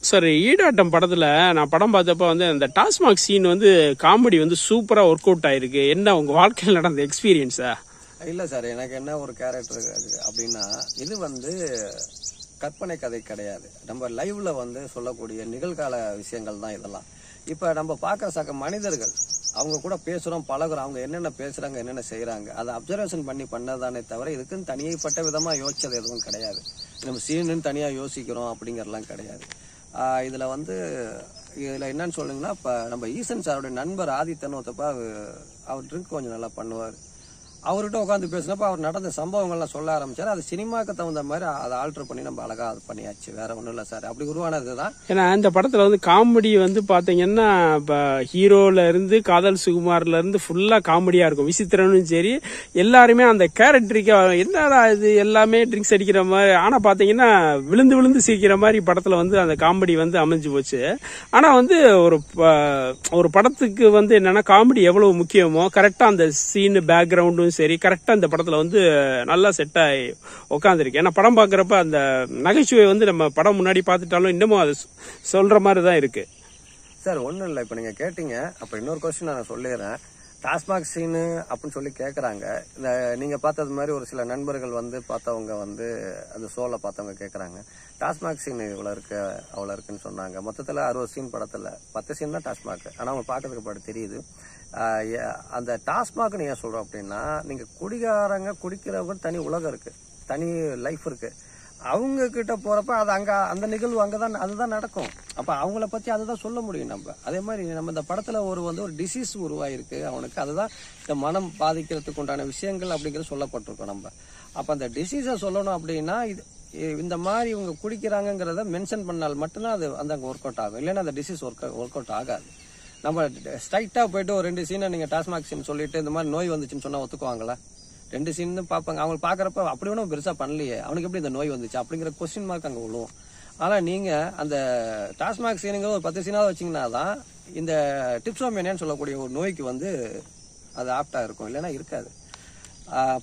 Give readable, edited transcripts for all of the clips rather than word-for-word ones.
Sir ஈடாட்டம் படத்துல நான் படம் பார்த்தப்ப வந்து அந்த டாஸ்மாக் சீன் வந்து காமெடி வந்து சூப்பரா ஒர்க் அவுட் ஆயிருக்கு. என்ன உங்க வாழ்க்கையில் நடந்த எக்ஸ்பீரியன்ஸா? இல்ல சார், எனக்கு என்ன ஒரு கேரக்டர் அப்படின்னா, இது வந்து கற்பனை கதை கிடையாது. நம்ம லைவ்ல வந்து சொல்லக்கூடிய நிகழ்கால விஷயங்கள் தான் இதெல்லாம். இப்ப நம்ம பார்க்குற சக மனிதர்கள் அவங்க கூட பேசுறோம், பழகுறோம், அவங்க என்னென்ன பேசுறாங்க, என்னென்ன செய்யறாங்க, அதை அப்சர்வேஷன் பண்ணதானே தவிர இதுக்குன்னு தனியப்பட்ட விதமா யோசிச்சது எதுவும் கிடையாது. நம்ம சீனுன்னு தனியா யோசிக்கிறோம் அப்படிங்கறதெல்லாம் கிடையாது. இதுல வந்து இதுல என்னன்னு சொல்லுங்கன்னா, இப்ப நம்ம ஈசன் சாருடைய நண்பர் ஆதித்தன் ஒருத்தப்ப அவர் ட்ரிங்க் கொஞ்சம் நல்லா பண்ணுவார். அவர்கிட்ட உட்காந்து பேசினப்ப அவர் நடந்த சம்பவங்கள்லாம் சொல்ல ஆரம்பிச்சாரு. அது சினிமாக்கு தகுந்த மாதிரி அதை ஆல்டர் பண்ணி நம்ம அழகா அது பண்ணியாச்சு. வேற ஒண்ணும் இல்ல சார், அப்படி உருவானதுதான். ஏன்னா இந்த படத்துல வந்து காமெடி வந்து பாத்தீங்கன்னா ஹீரோல இருந்து காதல் சுகுமார்ல இருந்து ஃபுல்லா காமெடியா இருக்கும். விசித்திரனும் சரி, எல்லாருமே அந்த கேரக்டருக்கு என்னடா இது எல்லாமே ட்ரிங்க்ஸ் அடிக்கிற மாதிரி, ஆனா பாத்தீங்கன்னா விழுந்து விழுந்து சிரிக்கிற மாதிரி படத்துல வந்து அந்த காமெடி வந்து அமைஞ்சு போச்சு. ஆனா வந்து ஒரு படத்துக்கு வந்து என்னன்னா காமெடி எவ்வளவு முக்கியமோ கரெக்டா அந்த சீன் பேக்ரவுண்டும் சரி கரெக்டா இந்த படத்துல வந்து நல்லா செட் ஆகி உட்காந்துருக்கு. ஏன்னா படம் பாக்குறப்ப அந்த நகைச்சுவை வந்து நம்ம படம் முன்னாடி பாத்துட்டாலும் இன்னமும் அது சொல்ற மாதிரி தான் இருக்கு. சார் ஒன்றும் இல்லை, இப்போ நீங்கள் கேட்டீங்க, அப்போ இன்னொரு கொஸ்டின் நான் சொல்லிடுறேன். டாஸ்மாக் சீனு அப்படின்னு சொல்லி கேட்குறாங்க. இந்த நீங்கள் பார்த்தது மாதிரி ஒரு சில நண்பர்கள் வந்து பார்த்தவங்க வந்து அந்த ஷோவில் பார்த்தவங்க கேட்குறாங்க, டாஸ்மாக் சீன் இவ்வளோ இருக்கு அவ்வளோ இருக்குன்னு சொன்னாங்க. மொத்தத்தில் 60 சீன் படத்தில் 10 சீன் தான் டாஸ்மாக். ஆனால் அவங்க பார்க்கறதுக்கு படம் தெரியுது. அந்த டாஸ்மாக் ஏன் சொல்கிறோம் அப்படின்னா, நீங்கள் குடிகாரங்க குடிக்கிறவங்க தனி உலகம் இருக்கு, தனி லைஃப் இருக்கு. அவங்க கிட்ட போறப்ப அது அங்க அந்த நிகழ்வு அங்கதான் அதுதான் நடக்கும். அப்ப அவங்கள பத்தி அதுதான் சொல்ல முடியும் நம்ம. அதே மாதிரி நம்ம இந்த படத்துல ஒரு டிசீஸ் உருவாயிருக்கு அவனுக்கு, அதுதான் இந்த மனம் பாதிக்கிறதுக்கு உண்டான விஷயங்கள் அப்படிங்கிறது சொல்லப்பட்டிருக்கோம் நம்ம. அப்ப அந்த டிசீஸை சொல்லணும் அப்படின்னா இந்த மாதிரி இவங்க குடிக்கிறாங்கிறத மென்ஷன் பண்ணால் மட்டும்தான் அது அந்த அங்க ஒர்க் அவுட் ஆகும். இல்லைன்னா அந்த டிசீஸ் ஒர்க் அவுட் ஆகாது. நம்ம ஸ்ட்ரைட்டா போயிட்டு ஒரு 2 சீனை நீங்க டாஸ்மாக் சீன் சொல்லிட்டு இந்த மாதிரி நோய் வந்துச்சுன்னு சொன்னா ஒத்துக்குவாங்களா? 2 சீன் பார்ப்பாங்க. அவங்க பாக்குறப்ப அப்படி ஒன்றும் பெருசா பண்ணலையே, அவனுக்கு எப்படி இந்த நோய் வந்துச்சு அப்படிங்கிற கொஸ்டின் மார்க் அங்க விழுவும். ஆனா நீங்க அந்த டாஸ்மாக் சீனுங்கிற ஒரு 10 சீனாவது வச்சீங்கன்னா தான் இந்த டிப்சோமேனியான்னு சொல்லக்கூடிய ஒரு நோய்க்கு வந்து அது ஆப்டா இருக்கும், இல்லைன்னா இருக்காது.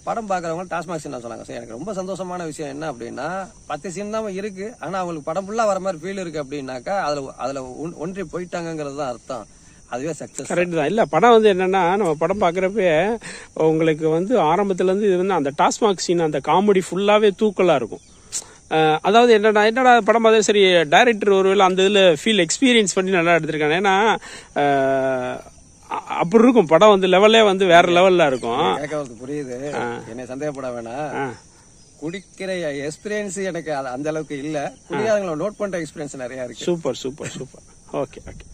படம் பாக்குறவங்க டாஸ்மாக் சீன் சொன்னாங்க. சரி, எனக்கு ரொம்ப சந்தோஷமான விஷயம் என்ன அப்படின்னா 10 சீன் தான் இருக்கு, ஆனா அவங்களுக்கு படம் ஃபுல்லா வர மாதிரி ஃபீல் இருக்கு அப்படின்னாக்கா அதுல ஒன்றி போயிட்டாங்கிறது தான் அர்த்தம். அதுவே சக்சஸ். கரெக்ட் தான். இல்ல படம் வந்து என்னன்னா, நம்ம படம் பாக்குறப்ப உங்களுக்கு வந்து ஆரம்பத்துல இருந்து இது வந்து அந்த டாஸ்மாக் சீன் அந்த காமெடி ஃபுல்லாவே தூக்கலா இருக்கும். அதாவது என்னடா படம் பார்த்து சரி டைரக்டர் ஒருவேளை அந்த இதுல ஃபீல் எக்ஸ்பீரியன்ஸ் பண்ணி நல்லா எடுத்திருக்காங்க. ஏன்னா அப்படி இருக்கும் படம் வந்து லெவலே வந்து வேற லெவல்ல இருக்கும். புரியுது, என்ன சந்தேகப்பட வேணாம். குடிக்கிற எக்ஸ்பீரியன்ஸ் எனக்கு அந்த அளவுக்கு இல்ல, குடியாதவங்களை நோட் பண்ற எக்ஸ்பீரியன்ஸ் நிறைய இருக்கு. Super super super. Okay okay.